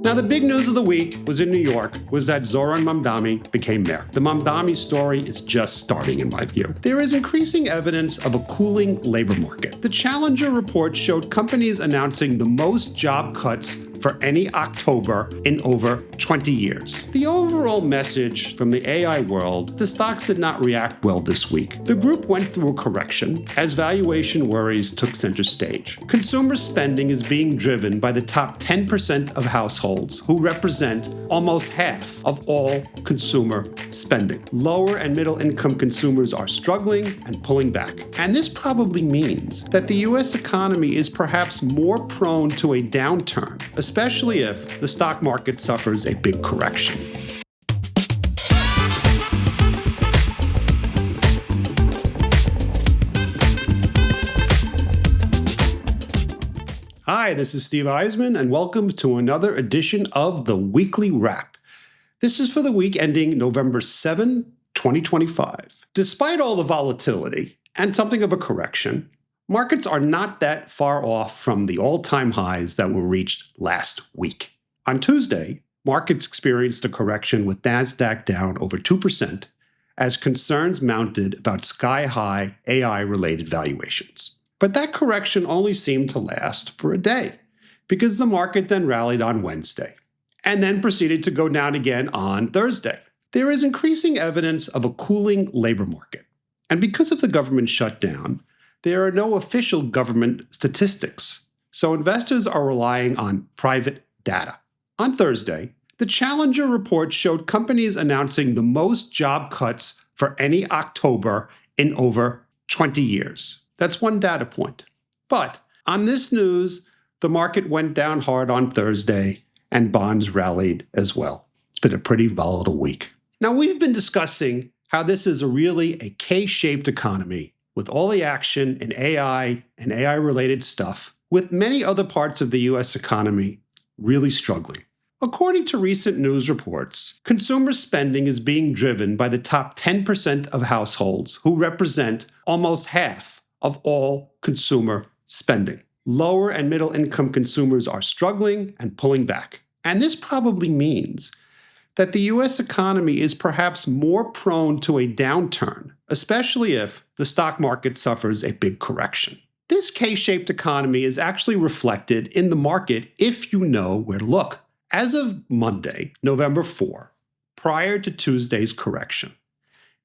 Now, the big news of the week was in New York was that Zohran Mamdani became mayor. The Mamdani story is just starting, in my view. There is increasing evidence of a cooling labor market. The Challenger report showed companies announcing the most job cuts for any October in over 20 years. The overall message from the AI world, the stocks did not react well this week. The group went through a correction as valuation worries took center stage. Consumer spending is being driven by the top 10% of households who represent almost half of all consumer spending. Lower and middle income consumers are struggling and pulling back. And this probably means that the US economy is perhaps more prone to a downturn, especially if the stock market suffers a big correction. Hi, this is Steve Eisman, and welcome to another edition of the Weekly Wrap. This is for the week ending November 7, 2025. Despite all the volatility and something of a correction, markets are not that far off from the all-time highs that were reached last week. On Tuesday, markets experienced a correction with NASDAQ down over 2% as concerns mounted about sky-high AI-related valuations. But that correction only seemed to last for a day because the market then rallied on Wednesday and then proceeded to go down again on Thursday. There is increasing evidence of a cooling labor market. And because of the government shutdown, there are no official government statistics, so investors are relying on private data. On Thursday, the Challenger report showed companies announcing the most job cuts for any October in over 20 years. That's one data point. But on this news, the market went down hard on Thursday and bonds rallied as well. It's been a pretty volatile week. Now, we've been discussing how this is really a K-shaped economy with all the action in AI and AI-related stuff, with many other parts of the US economy really struggling. According to recent news reports, consumer spending is being driven by the top 10% of households who represent almost half of all consumer spending. Lower and middle income consumers are struggling and pulling back. And this probably means that the US economy is perhaps more prone to a downturn, especially if the stock market suffers a big correction. This K-shaped economy is actually reflected in the market if you know where to look. As of Monday, November 4, prior to Tuesday's correction,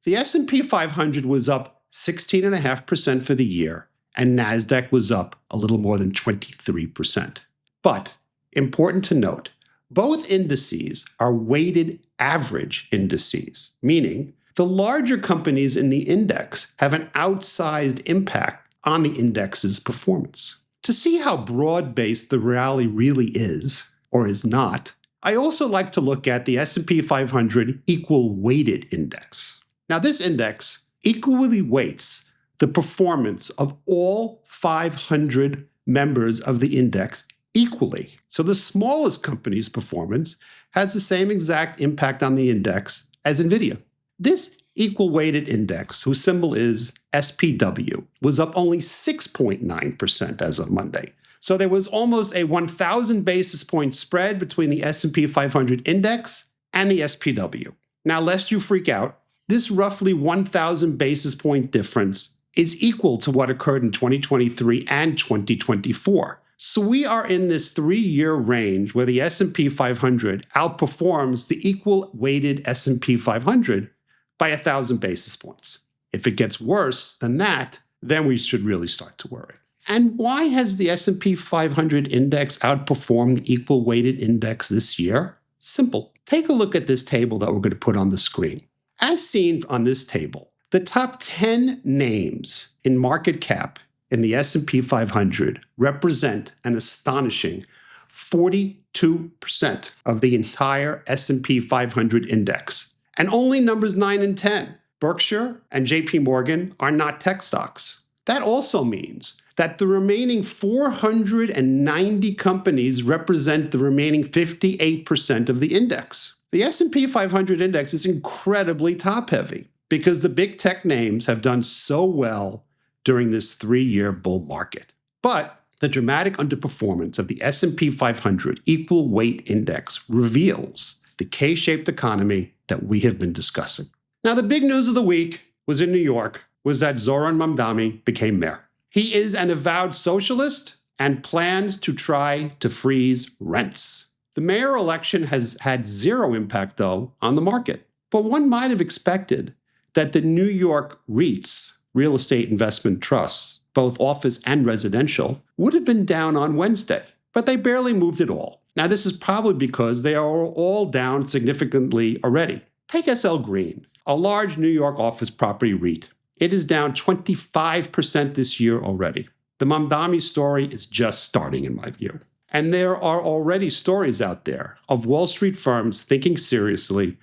the S&P 500 was up 16.5% for the year, and NASDAQ was up a little more than 23%. But, important to note, both indices are weighted average indices, meaning the larger companies in the index have an outsized impact on the index's performance. To see how broad-based the rally really is, or is not, I also like to look at the S&P 500 equal weighted index. Now, this index equally weights the performance of all 500 members of the index equally. So the smallest company's performance has the same exact impact on the index as NVIDIA. This equal weighted index, whose symbol is SPW, was up only 6.9% as of Monday. So there was almost a 1,000 basis point spread between the S&P 500 index and the SPW. Now, lest you freak out, this roughly 1,000 basis point difference is equal to what occurred in 2023 and 2024. So we are in this 3-year range where the S&P 500 outperforms the equal weighted S&P 500 by 1,000 basis points. If it gets worse than that, then we should really start to worry. And why has the S&P 500 index outperformed the equal weighted index this year? Simple. Take a look at this table that we're going to put on the screen. As seen on this table, the top 10 names in market cap in the S&P 500 represent an astonishing 42% of the entire S&P 500 index. And only numbers 9 and 10, Berkshire and JP Morgan, are not tech stocks. That also means that the remaining 490 companies represent the remaining 58% of the index. The S&P 500 index is incredibly top-heavy because the big tech names have done so well during this 3-year bull market. But The dramatic underperformance of the S&P 500 equal weight index reveals the K-shaped economy that we have been discussing. Now, the big news of the week was in New York, was that Zohran Mamdani became mayor. He is an avowed socialist and plans to try to freeze rents. The mayor election has had zero impact, though, on the market. But one might have expected that the New York REITs, real estate investment trusts, both office and residential, would have been down on Wednesday, but they barely moved at all. Now, this is probably because they are all down significantly already. Take SL Green, a large New York office property REIT. It is down 25% this year already. The Mamdani story is just starting, in my view. And there are already stories out there of Wall Street firms thinking seriously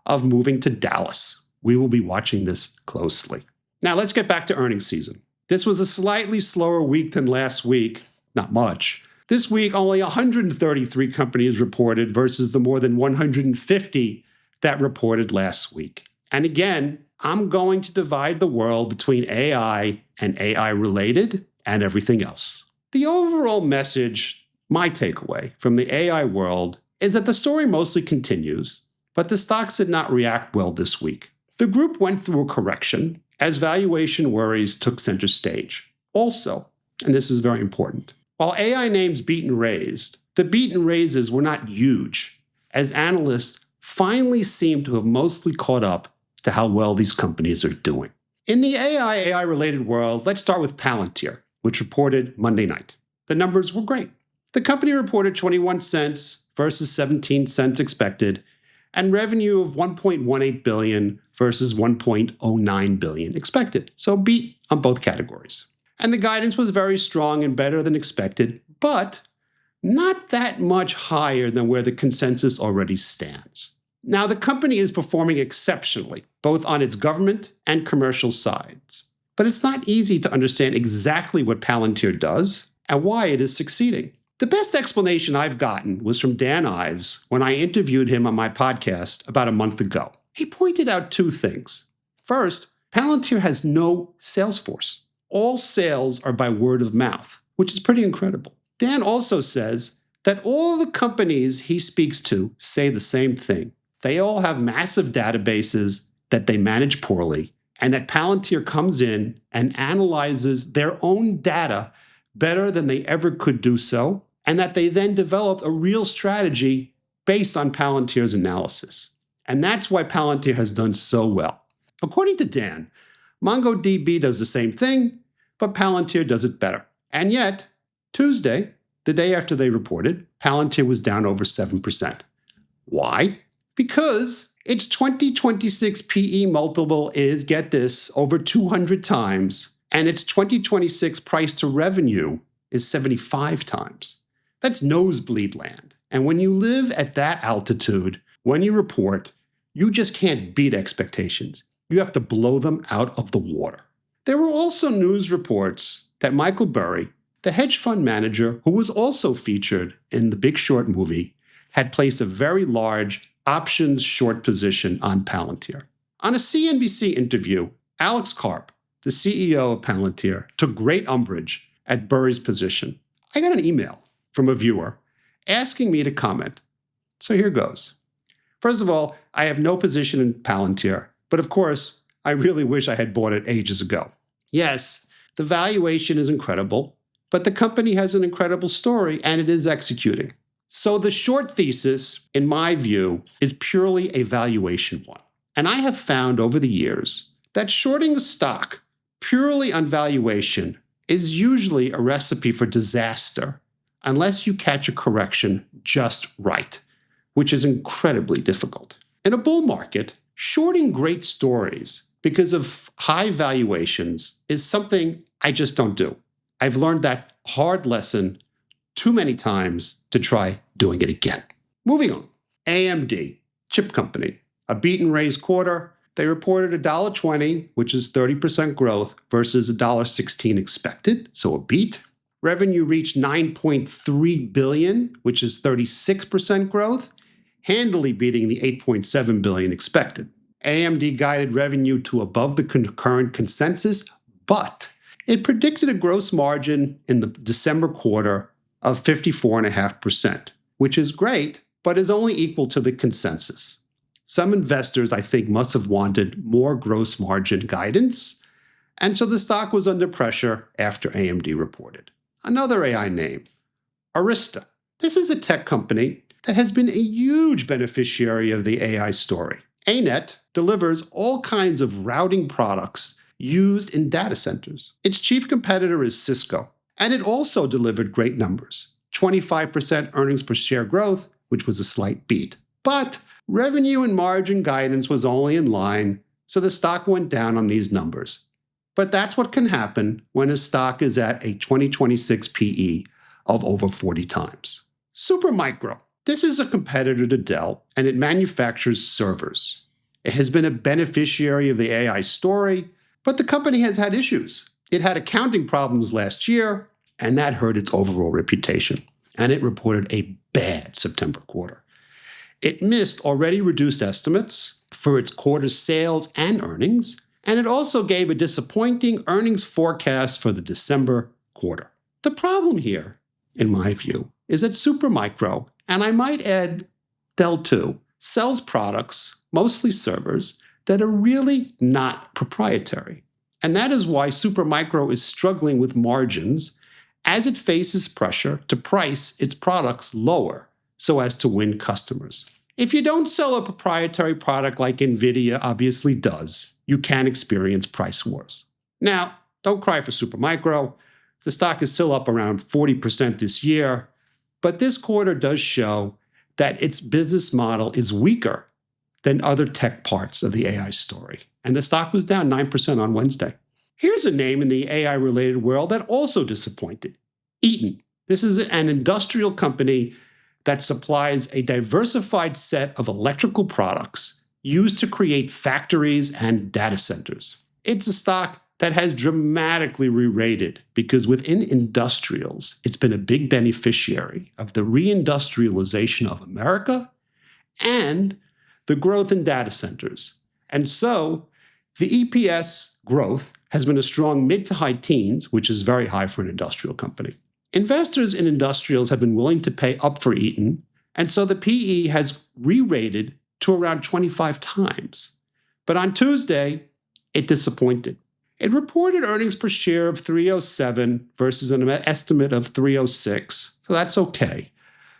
of moving to Dallas. We will be watching this closely. Now, let's get back to earnings season. This was a slightly slower week than last week, not much. This week, only 133 companies reported versus the more than 150 that reported last week. And again, I'm going to divide the world between AI and AI-related and everything else. The overall message, my takeaway from the AI world, is that the story mostly continues, but the stocks did not react well this week. The group went through a correction as valuation worries took center stage. Also, and this is very important, while AI names beat and raised, the beat and raises were not huge, as analysts finally seem to have mostly caught up to how well these companies are doing. In the AI-related world, let's start with Palantir, which reported Monday night. The numbers were great. The company reported 21 cents versus 17 cents expected, and revenue of $1.18 billion versus $1.09 billion expected. So beat on both categories. And the guidance was very strong and better than expected, but not that much higher than where the consensus already stands. Now, the company is performing exceptionally, both on its government and commercial sides. But it's not easy to understand exactly what Palantir does and why it is succeeding. The best explanation I've gotten was from Dan Ives when I interviewed him on my podcast about a month ago. He pointed out two things. First, Palantir has no sales force. All sales are by word of mouth, which is pretty incredible. Dan also says that all the companies he speaks to say the same thing. They all have massive databases that they manage poorly, and that Palantir comes in and analyzes their own data better than they ever could do so, and that they then developed a real strategy based on Palantir's analysis. And that's why Palantir has done so well. According to Dan, MongoDB does the same thing, but Palantir does it better. And yet, Tuesday, the day after they reported, Palantir was down over 7%. Why? Because its 2026 PE multiple is, get this, over 200 times, and its 2026 price to revenue is 75 times. That's nosebleed land. And when you live at that altitude, when you report, you just can't beat expectations. You have to blow them out of the water. There were also news reports that Michael Burry, the hedge fund manager who was also featured in the Big Short movie, had placed a very large options short position on Palantir. On a CNBC interview, Alex Karp, the CEO of Palantir, took great umbrage at Burry's position. I got an email from a viewer asking me to comment. So here goes. First of all, I have no position in Palantir, but of course, I really wish I had bought it ages ago. Yes, the valuation is incredible, but the company has an incredible story and it is executing. So the short thesis, in my view, is purely a valuation one. And I have found over the years that shorting a stock purely on valuation is usually a recipe for disaster unless you catch a correction just right, which is incredibly difficult. In a bull market, shorting great stories because of high valuations is something I just don't do. I've learned that hard lesson too many times to try doing it again. Moving on. AMD, chip company, a beat and raise quarter. They reported $1.20, which is 30% growth versus $1.16 expected, so a beat. Revenue reached $9.3 billion, which is 36% growth, handily beating the $8.7 billion expected. AMD guided revenue to above the current consensus, but It predicted a gross margin in the December quarter of 54.5%, which is great, but is only equal to the consensus. Some investors, I think, must have wanted more gross margin guidance, and so the stock was under pressure after AMD reported. Another AI name, Arista. This is a tech company that has been a huge beneficiary of the AI story. ANET delivers all kinds of routing products used in data centers. Its chief competitor is Cisco, and it also delivered great numbers. 25% earnings per share growth, which was a slight beat. But revenue and margin guidance was only in line, so the stock went down on these numbers. But that's what can happen when a stock is at a 2026 PE of over 40 times. Supermicro. This is a competitor to Dell, and it manufactures servers. It has been a beneficiary of the AI story, but the company has had issues. It had accounting problems last year, and that hurt its overall reputation. And it reported a bad September quarter. It missed already reduced estimates for its quarter's sales and earnings, and it also gave a disappointing earnings forecast for the December quarter. The problem here, in my view, is that Supermicro, and I might add Dell too, sells products, mostly servers, that are really not proprietary. And that is why Supermicro is struggling with margins as it faces pressure to price its products lower so as to win customers. If you don't sell a proprietary product like NVIDIA obviously does, you can experience price wars. Now, don't cry for Supermicro. The stock is still up around 40% this year, but this quarter does show that its business model is weaker than other tech parts of the AI story. And the stock was down 9% on Wednesday. Here's a name in the AI-related world that also disappointed. Eaton. This is an industrial company that supplies a diversified set of electrical products used to create factories and data centers. It's a stock that has dramatically re-rated because within industrials, it's been a big beneficiary of the reindustrialization of America and the growth in data centers. And so the EPS growth has been a strong mid to high teens, which is very high for an industrial company. Investors in industrials have been willing to pay up for Eaton, and so the PE has re-rated to around 25 times. But on Tuesday, it disappointed. It reported earnings per share of 307 versus an estimate of 306, so that's okay.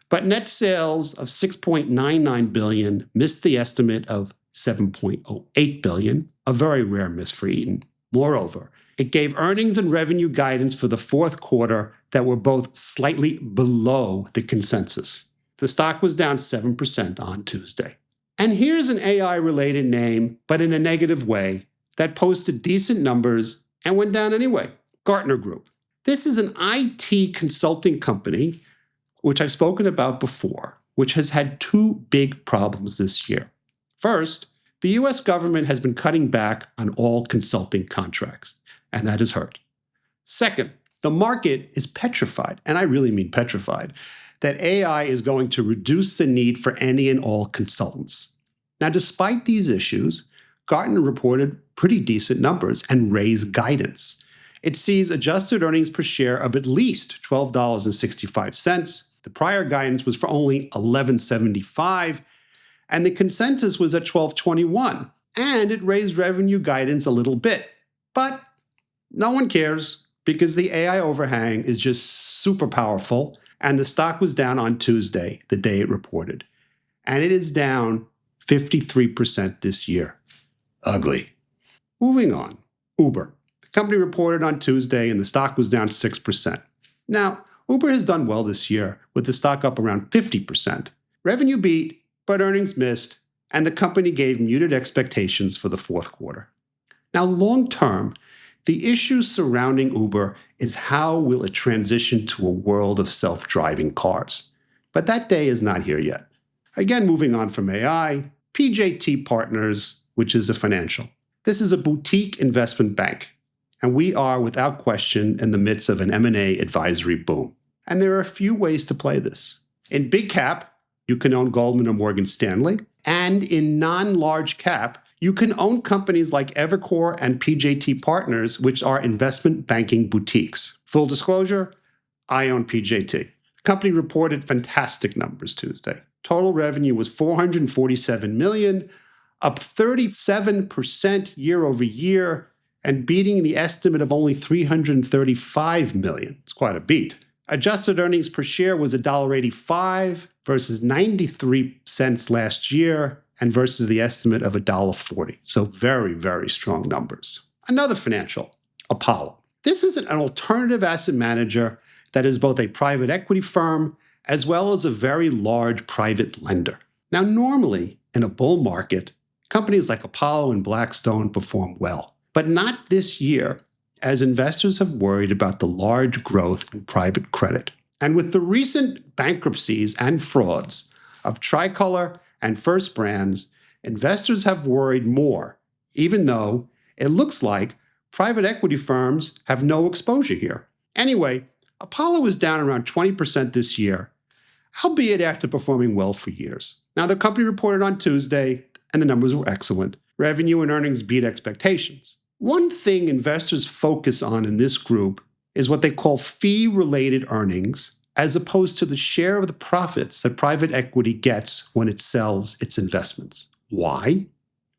But net sales of $6.99 billion missed the estimate of $7.08 billion, a very rare miss for Eaton. Moreover, it gave earnings and revenue guidance for the fourth quarter that were both slightly below the consensus. The stock was down 7% on Tuesday. And here's an AI-related name, but in a negative way, that posted decent numbers and went down anyway. Gartner Group. This is an IT consulting company, which I've spoken about before, which has had two big problems this year. First, the US government has been cutting back on all consulting contracts, and that has hurt. Second, the market is petrified, and I really mean petrified, that AI is going to reduce the need for any and all consultants. Now, despite these issues, Gartner reported pretty decent numbers and raised guidance. It sees adjusted earnings per share of at least $12.65. The prior guidance was for only $11.75, and the consensus was at $12.21. And it raised revenue guidance a little bit. But no one cares because the AI overhang is just super powerful, and the stock was down on Tuesday, the day it reported. And it is down 53% this year. Ugly. Moving on. Uber. The company reported on Tuesday, and the stock was down 6%. Now, Uber has done well this year, with the stock up around 50%. Revenue beat, but earnings missed, and the company gave muted expectations for the fourth quarter. Now, long term, the issue surrounding Uber is how will it transition to a world of self-driving cars? But that day is not here yet. Again, moving on from AI, PJT Partners, which is a financial. This is a boutique investment bank, and we are, without question, in the midst of an M&A advisory boom. And there are a few ways to play this. In big cap, you can own Goldman or Morgan Stanley, and in non-large cap, You can own companies like Evercore and PJT Partners, which are investment banking boutiques. Full disclosure, I own PJT. The company reported fantastic numbers Tuesday. Total revenue was $447 million, up 37% year over year, and beating the estimate of only $335 million. It's quite a beat. Adjusted earnings per share was $1.85 versus 93 cents last year and versus the estimate of $1.40. So very, very strong numbers. Another financial, Apollo. This is an alternative asset manager that is both a private equity firm as well as a very large private lender. Now, normally in a bull market, companies like Apollo and Blackstone perform well, but not this year, as investors have worried about the large growth in private credit. And with the recent bankruptcies and frauds of Tricolor and First Brands, investors have worried more, even though it looks like private equity firms have no exposure here. Anyway, Apollo is down around 20% this year, albeit after performing well for years. Now, the company reported on Tuesday, and the numbers were excellent. Revenue and earnings beat expectations. One thing investors focus on in this group is what they call fee-related earnings, as opposed to the share of the profits that private equity gets when it sells its investments. Why?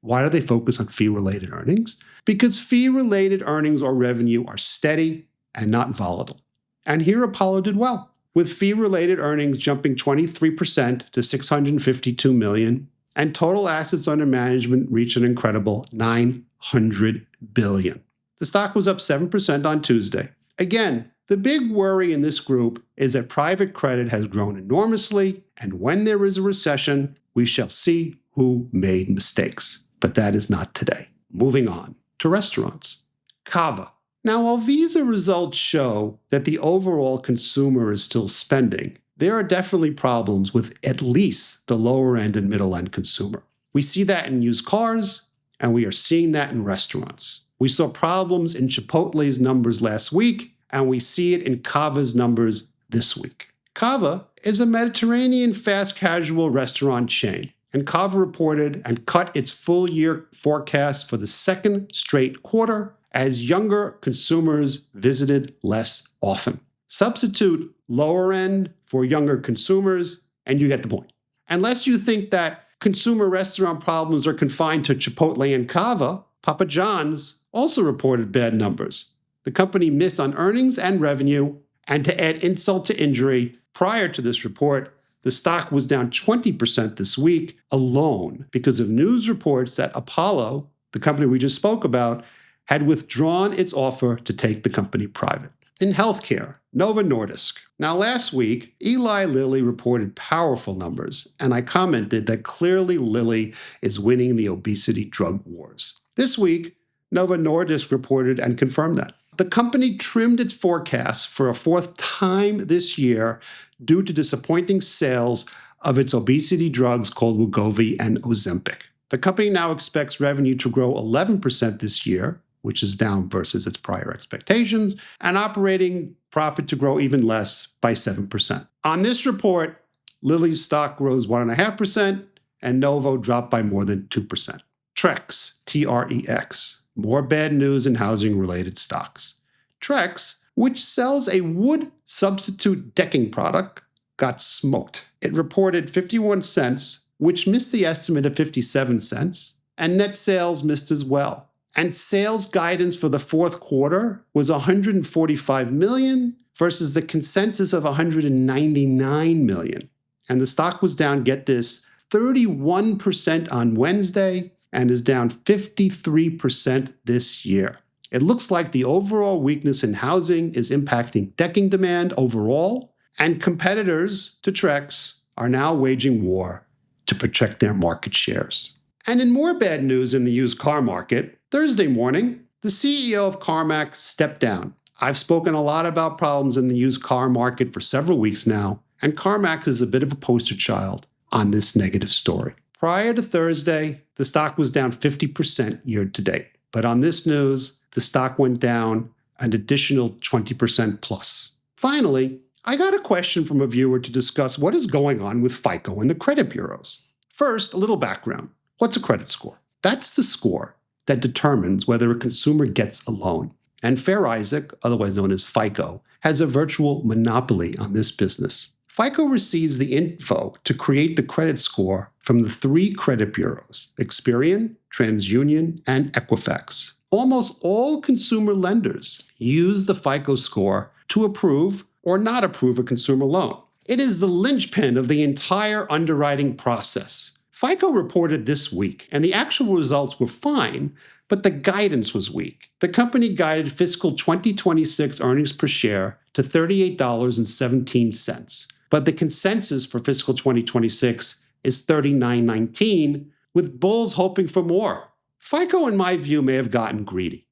Why do they focus on fee-related earnings? Because fee-related earnings or revenue are steady and not volatile. And here Apollo did well, with fee-related earnings jumping 23% to $652 million, and total assets under management reached an incredible $900 billion. The stock was up 7% on Tuesday. Again, the big worry in this group is that private credit has grown enormously, and when there is a recession, we shall see who made mistakes. But that is not today. Moving on to restaurants. Cava. Now, while Visa results show that the overall consumer is still spending, there are definitely problems with at least the lower end and middle end consumer. We see that in used cars, and we are seeing that in restaurants. We saw problems in Chipotle's numbers last week, and we see it in Cava's numbers this week. Cava is a Mediterranean fast casual restaurant chain, and Cava reported and cut its full year forecast for the second straight quarter as younger consumers visited less often. Substitute lower end for younger consumers, and you get the point. Unless you think that consumer restaurant problems are confined to Chipotle and Cava, Papa John's also reported bad numbers. The company missed on earnings and revenue, and to add insult to injury, prior to this report, the stock was down 20% this week alone because of news reports that Apollo, the company we just spoke about, had withdrawn its offer to take the company private. In healthcare, Novo Nordisk. Now, last week, Eli Lilly reported powerful numbers, and I commented that clearly Lilly is winning the obesity drug wars. This week, Novo Nordisk reported and confirmed that. The company trimmed its forecast for a fourth time this year due to disappointing sales of its obesity drugs called Wegovy and Ozempic. The company now expects revenue to grow 11% this year, which is down versus its prior expectations, and operating profit to grow even less by 7%. On this report, Lilly's stock rose 1.5%, and Novo dropped by more than 2%. Trex, T-R-E-X. More bad news in housing-related stocks. Trex, which sells a wood substitute decking product, got smoked. It reported 51 cents, which missed the estimate of 57 cents, and net sales missed as well. And sales guidance for the fourth quarter was $145 million versus the consensus of $199 million. And the stock was down, get this, 31% on Wednesday and is down 53% this year. It looks like the overall weakness in housing is impacting decking demand overall, and competitors to Trex are now waging war to protect their market shares. And in more bad news in the used car market, Thursday morning, the CEO of CarMax stepped down. I've spoken a lot about problems in the used car market for several weeks now, and CarMax is a bit of a poster child on this negative story. Prior to Thursday, the stock was down 50% year to date. But on this news, the stock went down an additional 20% plus. Finally, I got a question from a viewer to discuss what is going on with FICO and the credit bureaus. First, a little background. What's a credit score? That's the score that determines whether a consumer gets a loan. And Fair Isaac, otherwise known as FICO, has a virtual monopoly on this business. FICO receives the info to create the credit score from the 3 credit bureaus, Experian, TransUnion, and Equifax. Almost all consumer lenders use the FICO score to approve or not approve a consumer loan. It is the linchpin of the entire underwriting process. FICO reported this week, and the actual results were fine, but the guidance was weak. The company guided fiscal 2026 earnings per share to $38.17, but the consensus for fiscal 2026 is $39.19, with bulls hoping for more. FICO, in my view, may have gotten greedy.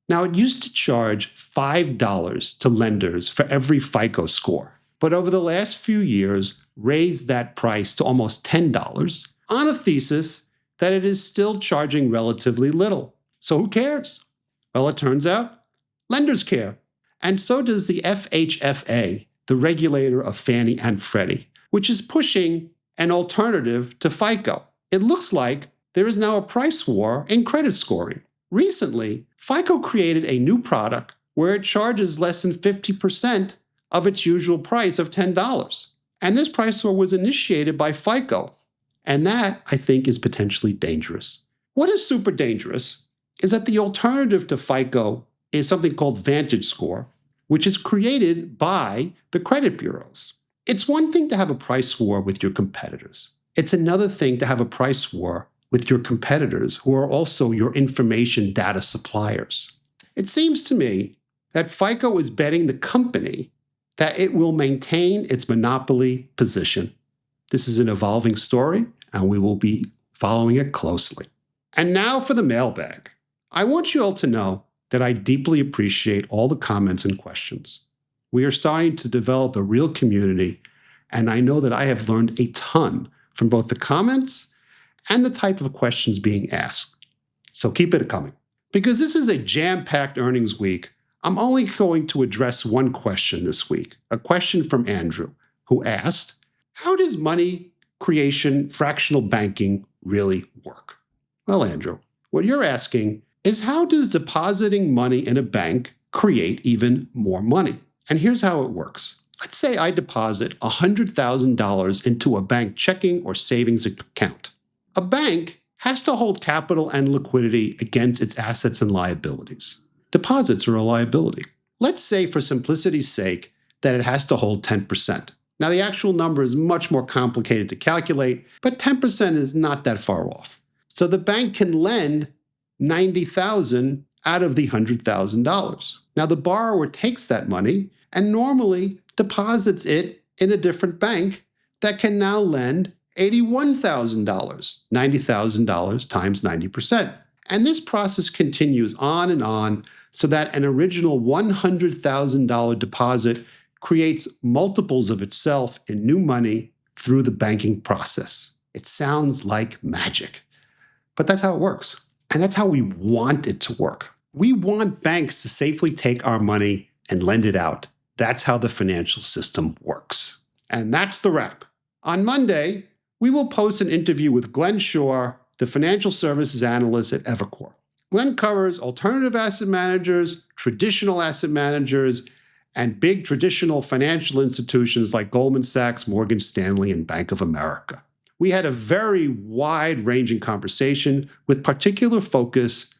Now, it used to charge $5 to lenders for every FICO score, but over the last few years raised that price to almost $10 on a thesis that it is still charging relatively little. So who cares? Well, it turns out lenders care. And so does the FHFA, the regulator of Fannie and Freddie, which is pushing an alternative to FICO. It looks like there is now a price war in credit scoring. Recently, FICO created a new product where it charges less than 50% of its usual price of $10. And this price war was initiated by FICO. And that, I think, is potentially dangerous. What is super dangerous is that the alternative to FICO is something called Vantage Score, which is created by the credit bureaus. It's one thing to have a price war with your competitors. It's another thing to have a price war with your competitors who are also your information data suppliers. It seems to me that FICO is betting the company that it will maintain its monopoly position. This is an evolving story, and we will be following it closely. And now for the mailbag. I want you all to know that I deeply appreciate all the comments and questions. We are starting to develop a real community, and I know that I have learned a ton from both the comments and the type of questions being asked. So keep it coming. Because this is a jam-packed earnings week, I'm only going to address one question this week, a question from Andrew, who asked, how does money creation fractional banking really work? Well, Andrew, what you're asking is how does depositing money in a bank create even more money? And here's how it works. Let's say I deposit $100,000 into a bank checking or savings account. A bank has to hold capital and liquidity against its assets and liabilities. Deposits are a liability. Let's say, for simplicity's sake, that it has to hold 10%. Now, the actual number is much more complicated to calculate, but 10% is not that far off. So the bank can lend $90,000 out of the $100,000. Now, the borrower takes that money and normally deposits it in a different bank that can now lend $81,000, $90,000 times 90%. And this process continues on so that an original $100,000 deposit creates multiples of itself in new money through the banking process. It sounds like magic, but that's how it works. And that's how we want it to work. We want banks to safely take our money and lend it out. That's how the financial system works. And that's the wrap. On Monday, we will post an interview with Glenn Shore, the financial services analyst at Evercore. Glenn covers alternative asset managers, traditional asset managers, and big traditional financial institutions like Goldman Sachs, Morgan Stanley, and Bank of America. We had a very wide-ranging conversation with particular focus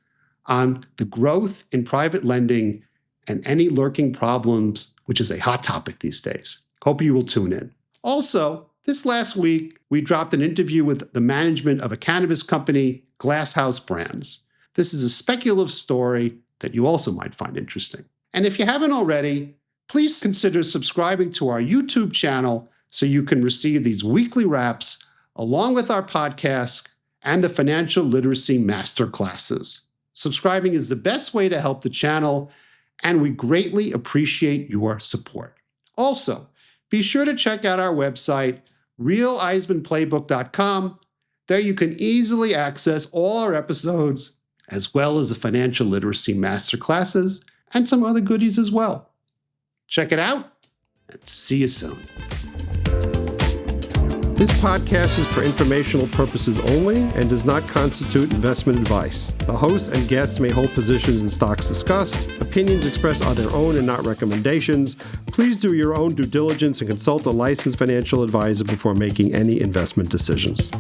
on the growth in private lending and any lurking problems, which is a hot topic these days. Hope you will tune in. Also, this last week, we dropped an interview with the management of a cannabis company, Glass House Brands. This is a speculative story that you also might find interesting. And if you haven't already, please consider subscribing to our YouTube channel so you can receive these weekly wraps along with our podcast and the financial literacy masterclasses. Subscribing is the best way to help the channel, and we greatly appreciate your support. Also, be sure to check out our website, realeismanplaybook.com. There you can easily access all our episodes, as well as the financial literacy masterclasses and some other goodies as well. Check it out, and see you soon. This podcast is for informational purposes only and does not constitute investment advice. The host and guests may hold positions in stocks discussed. Opinions expressed are their own and not recommendations. Please do your own due diligence and consult a licensed financial advisor before making any investment decisions.